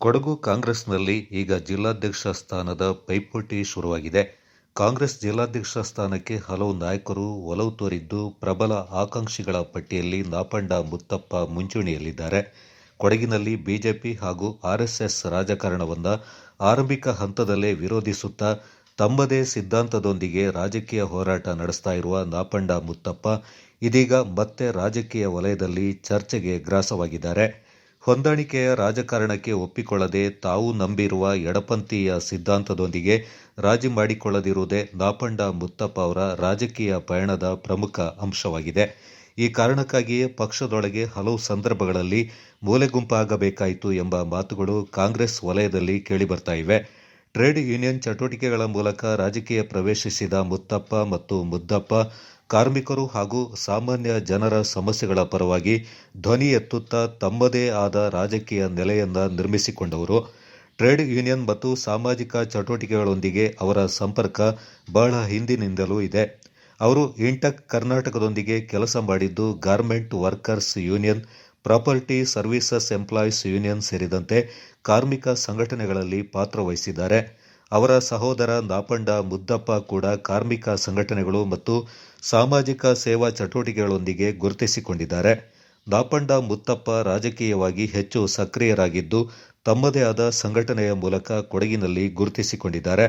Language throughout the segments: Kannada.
ಕೊಡಗು ಕಾಂಗ್ರೆಸ್ನಲ್ಲಿ ಈಗ ಜಿಲ್ಲಾಧ್ಯಕ್ಷ ಸ್ಥಾನದ ಪೈಪೋಟಿ ಶುರುವಾಗಿದೆ. ಕಾಂಗ್ರೆಸ್ ಜಿಲ್ಲಾಧ್ಯಕ್ಷ ಸ್ಥಾನಕ್ಕೆ ಹಲವು ನಾಯಕರು ಒಲವು ತೋರಿದ್ದು, ಪ್ರಬಲ ಆಕಾಂಕ್ಷಿಗಳ ಪಟ್ಟಿಯಲ್ಲಿ ನಾಪಂಡ ಮುತ್ತಪ್ಪ ಮುಂಚೂಣಿಯಲ್ಲಿದ್ದಾರೆ. ಕೊಡಗಿನಲ್ಲಿ ಬಿಜೆಪಿ ಹಾಗೂ ಆರ್ಎಸ್ಎಸ್ ರಾಜಕಾರಣವನ್ನು ಆರಂಭಿಕ ಹಂತದಲ್ಲೇ ವಿರೋಧಿಸುತ್ತಾ ತಮ್ಮದೇ ಸಿದ್ಧಾಂತದೊಂದಿಗೆ ರಾಜಕೀಯ ಹೋರಾಟ ನಡೆಸ್ತಾ ಇರುವ ನಾಪಂಡ ಮುತ್ತಪ್ಪ ಇದೀಗ ಮತ್ತೆ ರಾಜಕೀಯ ವಲಯದಲ್ಲಿ ಚರ್ಚೆಗೆ ಗ್ರಾಸವಾಗಿದ್ದಾರೆ. ಹೊಂದಾಣಿಕೆಯ ರಾಜಕಾರಣಕ್ಕೆ ಒಪ್ಪಿಕೊಳ್ಳದೆ ತಾವು ನಂಬಿರುವ ಎಡಪಂಥೀಯ ಸಿದ್ಧಾಂತದೊಂದಿಗೆ ರಾಜಿ ಮಾಡಿಕೊಳ್ಳದಿರುವುದೇ ನಾಪಂಡ ಮುತ್ತಪ್ಪ ಅವರ ರಾಜಕೀಯ ಪಯಣದ ಪ್ರಮುಖ ಅಂಶವಾಗಿದೆ. ಈ ಕಾರಣಕ್ಕಾಗಿಯೇ ಪಕ್ಷದೊಳಗೆ ಹಲವು ಸಂದರ್ಭಗಳಲ್ಲಿ ಮೂಲೆಗುಂಪಾಗಬೇಕಾಯಿತು ಎಂಬ ಮಾತುಗಳು ಕಾಂಗ್ರೆಸ್ ವಲಯದಲ್ಲಿ ಕೇಳಿಬರ್ತಾ ಇವೆ. ಟ್ರೇಡ್ ಯೂನಿಯನ್ ಚಟುವಟಿಕೆಗಳ ಮೂಲಕ ರಾಜಕೀಯ ಪ್ರವೇಶಿಸಿದ ಮುತ್ತಪ್ಪ ಮತ್ತು ಮುದ್ದಪ್ಪ ಕಾರ್ಮಿಕರು ಹಾಗೂ ಸಾಮಾನ್ಯ ಜನರ ಸಮಸ್ಯೆಗಳ ಪರವಾಗಿ ಧ್ವನಿ ಎತ್ತುತ್ತಾ ತಮ್ಮದೇ ಆದ ರಾಜಕೀಯ ನೆಲೆಯನ್ನ ನಿರ್ಮಿಸಿಕೊಂಡವರು. ಟ್ರೇಡ್ ಯೂನಿಯನ್ ಮತ್ತು ಸಾಮಾಜಿಕ ಚಟುವಟಿಕೆಗಳೊಂದಿಗೆ ಅವರ ಸಂಪರ್ಕ ಬಹಳ ಹಿಂದಿನಿಂದಲೂ ಇದೆ. ಅವರು ಇಂಟಕ್ ಕರ್ನಾಟಕದೊಂದಿಗೆ ಕೆಲಸ ಮಾಡಿದ್ದು garment workers union, property services employees union ಸೇರಿದಂತೆ ಕಾರ್ಮಿಕ ಸಂಘಟನೆಗಳಲ್ಲಿ ಪಾತ್ರವಹಿಸಿದ್ದಾರೆ. ಅವರ ಸಹೋದರ ನಾಪಂಡ ಮುದ್ದಪ್ಪ ಕೂಡ ಕಾರ್ಮಿಕ ಸಂಘಟನೆಗಳು ಮತ್ತು ಸಾಮಾಜಿಕ ಸೇವಾ ಚಟುವಟಿಕೆಗಳೊಂದಿಗೆ ಗುರುತಿಸಿಕೊಂಡಿದ್ದಾರೆ. ನಾಪಂಡ ಮುತ್ತಪ್ಪ ರಾಜಕೀಯವಾಗಿ ಹೆಚ್ಚು ಸಕ್ರಿಯರಾಗಿದ್ದು, ತಮ್ಮದೇ ಆದ ಸಂಘಟನೆಯ ಮೂಲಕ ಕೊಡಗಿನಲ್ಲಿ ಗುರುತಿಸಿಕೊಂಡಿದ್ದಾರೆ.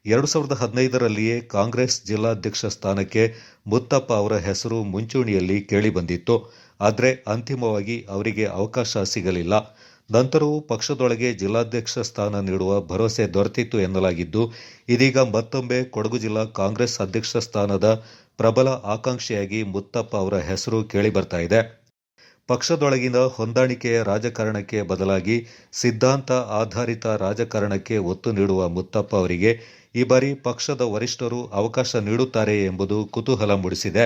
2015ರಲ್ಲಿಯೇ ಕಾಂಗ್ರೆಸ್ ಜಿಲ್ಲಾಧ್ಯಕ್ಷ ಸ್ಥಾನಕ್ಕೆ ಮುತ್ತಪ್ಪ ಅವರ ಹೆಸರು ಮುಂಚೂಣಿಯಲ್ಲಿ ಕೇಳಿಬಂದಿತ್ತು. ಆದರೆ ಅಂತಿಮವಾಗಿ ಅವರಿಗೆ ಅವಕಾಶ ಸಿಗಲಿಲ್ಲ. ನಂತರವೂ ಪಕ್ಷದೊಳಗೆ ಜಿಲ್ಲಾಧ್ಯಕ್ಷ ಸ್ಥಾನ ನೀಡುವ ಭರವಸೆ ದೊರೆತಿತ್ತು ಎನ್ನಲಾಗಿದ್ದು, ಇದೀಗ ಮತ್ತೊಮ್ಮೆ ಕೊಡಗು ಜಿಲ್ಲಾ ಕಾಂಗ್ರೆಸ್ ಅಧ್ಯಕ್ಷ ಸ್ಥಾನದ ಪ್ರಬಲ ಆಕಾಂಕ್ಷಿಯಾಗಿ ಮುತ್ತಪ್ಪ ಅವರ ಹೆಸರು ಕೇಳಿಬರ್ತಾ ಇದೆ. ಪಕ್ಷದೊಳಗಿನ ಹೊಂದಾಣಿಕೆಯ ರಾಜಕಾರಣಕ್ಕೆ ಬದಲಾಗಿ ಸಿದ್ಧಾಂತ ಆಧಾರಿತ ರಾಜಕಾರಣಕ್ಕೆ ಒತ್ತು ನೀಡುವ ಮುತ್ತಪ್ಪ ಅವರಿಗೆ ಈ ಬಾರಿ ಪಕ್ಷದ ವರಿಷ್ಠರು ಅವಕಾಶ ನೀಡುತ್ತಾರೆ ಎಂಬುದು ಕುತೂಹಲ ಮೂಡಿಸಿದೆ.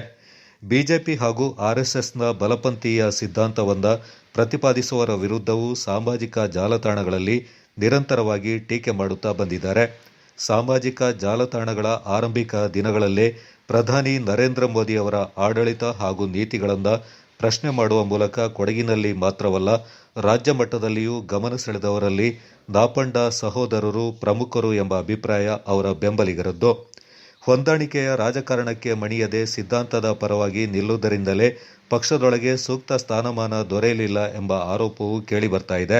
ಬಿಜೆಪಿ ಹಾಗೂ ಆರ್ಎಸ್ಎಸ್ನ ಬಲಪಂಥೀಯ ಸಿದ್ಧಾಂತವನ್ನು ಪ್ರತಿಪಾದಿಸುವವರ ವಿರುದ್ಧವೂ ಸಾಮಾಜಿಕ ಜಾಲತಾಣಗಳಲ್ಲಿ ನಿರಂತರವಾಗಿ ಟೀಕೆ ಮಾಡುತ್ತಾ ಬಂದಿದ್ದಾರೆ. ಸಾಮಾಜಿಕ ಜಾಲತಾಣಗಳ ಆರಂಭಿಕ ದಿನಗಳಲ್ಲೇ ಪ್ರಧಾನಿ ನರೇಂದ್ರ ಮೋದಿ ಅವರ ಆಡಳಿತ ಹಾಗೂ ನೀತಿಗಳನ್ನು ಪ್ರಶ್ನೆ ಮಾಡುವ ಮೂಲಕ ಕೊಡಗಿನಲ್ಲಿ ಮಾತ್ರವಲ್ಲ, ರಾಜ್ಯ ಮಟ್ಟದಲ್ಲಿಯೂ ಗಮನ ಸೆಳೆದವರಲ್ಲಿ ನಾಪಂಡ ಸಹೋದರರು ಪ್ರಮುಖರು ಎಂಬ ಅಭಿಪ್ರಾಯ ಅವರ ಬೆಂಬಲಿಗರದ್ದು. ಹೊಂದಾಣಿಕೆಯ ರಾಜಕಾರಣಕ್ಕೆ ಮಣಿಯದೆ ಸಿದ್ಧಾಂತದ ಪರವಾಗಿ ನಿಲ್ಲುವುದರಿಂದಲೇ ಪಕ್ಷದೊಳಗೆ ಸೂಕ್ತ ಸ್ಥಾನಮಾನ ದೊರೆಯಲಿಲ್ಲ ಎಂಬ ಆರೋಪವೂ ಕೇಳಿಬರ್ತಾ ಇದೆ.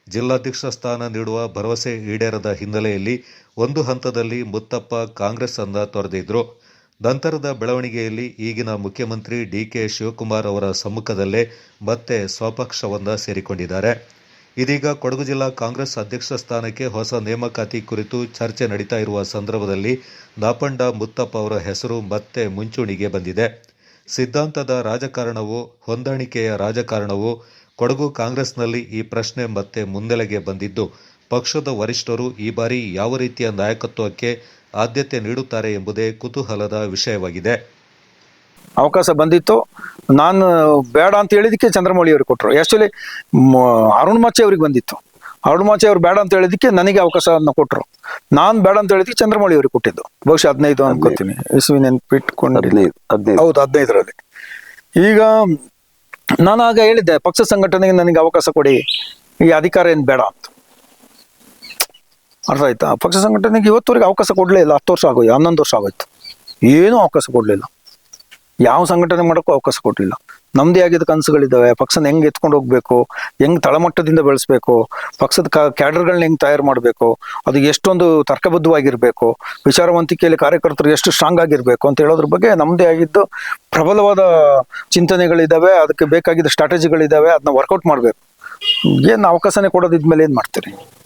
ಜಿಲ್ಲಾಧ್ಯಕ್ಷ ಸ್ಥಾನ ನೀಡುವ ಭರವಸೆ ಈಡೇರದ ಹಿನ್ನೆಲೆಯಲ್ಲಿ ಒಂದು ಹಂತದಲ್ಲಿ ಮುತ್ತಪ್ಪ ಕಾಂಗ್ರೆಸ್ ಅನ್ನ ತೊರೆದಿದ್ರು. ನಂತರದ ಬೆಳವಣಿಗೆಯಲ್ಲಿ ಈಗಿನ ಮುಖ್ಯಮಂತ್ರಿ ಡಿಕೆ ಶಿವಕುಮಾರ್ ಅವರ ಸಮ್ಮುಖದಲ್ಲೇ ಮತ್ತೆ ಸ್ವಪಕ್ಷವನ್ನ ಸೇರಿಕೊಂಡಿದ್ದಾರೆ. ಇದೀಗ ಕೊಡಗು ಜಿಲ್ಲಾ ಕಾಂಗ್ರೆಸ್ ಅಧ್ಯಕ್ಷ ಸ್ಥಾನಕ್ಕೆ ಹೊಸ ನೇಮಕಾತಿ ಕುರಿತು ಚರ್ಚೆ ನಡೀತಾ ಇರುವ ಸಂದರ್ಭದಲ್ಲಿ ನಾಪಂಡ ಮುತ್ತಪ್ಪ ಅವರ ಹೆಸರು ಮತ್ತೆ ಮುಂಚೂಣಿಗೆ ಬಂದಿದೆ. ಸಿದ್ಧಾಂತದ ರಾಜಕಾರಣವೋ ಹೊಂದಾಣಿಕೆಯ ರಾಜಕಾರಣವೋ, ಕೊಡಗು ಕಾಂಗ್ರೆಸ್ನಲ್ಲಿ ಈ ಪ್ರಶ್ನೆ ಮತ್ತೆ ಮುನ್ನೆಲೆಗೆ ಬಂದಿದ್ದು, ಪಕ್ಷದ ವರಿಷ್ಠರು ಈ ಬಾರಿ ಯಾವ ರೀತಿಯ ನಾಯಕತ್ವಕ್ಕೆ ಆದ್ಯತೆ ನೀಡುತ್ತಾರೆ ಎಂಬುದೇ ಕುತೂಹಲದ ವಿಷಯವಾಗಿದೆ. ಅವಕಾಶ ಬಂದಿತ್ತು. ನಾನು ಬೇಡ ಅಂತ ಹೇಳಿದಕ್ಕೆ ಚಂದ್ರಮೌಳಿ ಅವ್ರಿಗೆ ಕೊಟ್ಟರು. ಆ್ಯಕ್ಚುಲಿ ಅರುಣ್ ಮಾಚೆ ಅವ್ರಿಗೆ ಬಂದಿತ್ತು. ಅರುಣ್ ಮಾಚೆ ಅವ್ರು ಬೇಡ ಅಂತ ಹೇಳಿದಕ್ಕೆ ನನಗೆ ಅವಕಾಶವನ್ನು ಕೊಟ್ಟರು. ನಾನು ಬೇಡ ಅಂತ ಹೇಳಿದಕ್ಕೆ ಚಂದ್ರಮೌಳಿ ಅವ್ರಿಗೆ ಕೊಟ್ಟಿದ್ದು. ಬಹುಶಃ 15 ಅನ್ಕೋತೀನಿ, ಇಸ್ವಿ ನೆನ್ಪಿಟ್ಕೊಂಡು. ಹೌದು, 15ರಲ್ಲಿ. ಈಗ ನಾನು ಆಗ ಹೇಳಿದ್ದೆ, ಪಕ್ಷ ಸಂಘಟನೆಗೆ ನನಗೆ ಅವಕಾಶ ಕೊಡಿ, ಈ ಅಧಿಕಾರ ಏನು ಬೇಡ ಅಂತ. ಅರ್ಥ ಆಯ್ತಾ? ಪಕ್ಷ ಸಂಘಟನೆಗೆ ಇವತ್ತವರೆಗೆ ಅವಕಾಶ ಕೊಡಲೇ ಇಲ್ಲ. 10 ವರ್ಷ ಆಗೋಯ್ತು, 11 ವರ್ಷ ಆಗೋಯ್ತು, ಏನೂ ಅವಕಾಶ ಕೊಡಲಿಲ್ಲ. ಯಾವ ಸಂಘಟನೆ ಮಾಡೋಕ್ಕೂ ಅವಕಾಶ ಕೊಡಲಿಲ್ಲ. ನಮ್ಮದೇ ಆಗಿದ್ದ ಕನಸುಗಳಿದ್ದಾವೆ. ಪಕ್ಷನ ಹೆಂಗೆ ಎತ್ಕೊಂಡು ಹೋಗ್ಬೇಕು, ಹೆಂಗೆ ತಳಮಟ್ಟದಿಂದ ಬೆಳೆಸ್ಬೇಕು, ಪಕ್ಷದ ಕ್ಯಾಡರ್ಗಳನ್ನ ಹೆಂಗೆ ತಯಾರು ಮಾಡಬೇಕು, ಅದು ಎಷ್ಟೊಂದು ತರ್ಕಬದ್ಧವಾಗಿರಬೇಕು, ವಿಚಾರವಂತಿಕೆಯಲ್ಲಿ ಕಾರ್ಯಕರ್ತರು ಎಷ್ಟು ಸ್ಟ್ರಾಂಗ್ ಆಗಿರಬೇಕು ಅಂತ ಹೇಳೋದ್ರ ಬಗ್ಗೆ ನಮ್ಮದೇ ಆಗಿದ್ದು ಪ್ರಬಲವಾದ ಚಿಂತನೆಗಳಿದ್ದಾವೆ. ಅದಕ್ಕೆ ಬೇಕಾಗಿದ್ದ ಸ್ಟ್ರಾಟಜಿಗಳಿದ್ದಾವೆ. ಅದನ್ನ ವರ್ಕೌಟ್ ಮಾಡಬೇಕು. ಏನು ಅವಕಾಶನೇ ಕೊಡೋದಿದ್ಮೇಲೆ ಏನು ಮಾಡ್ತೀರಿ?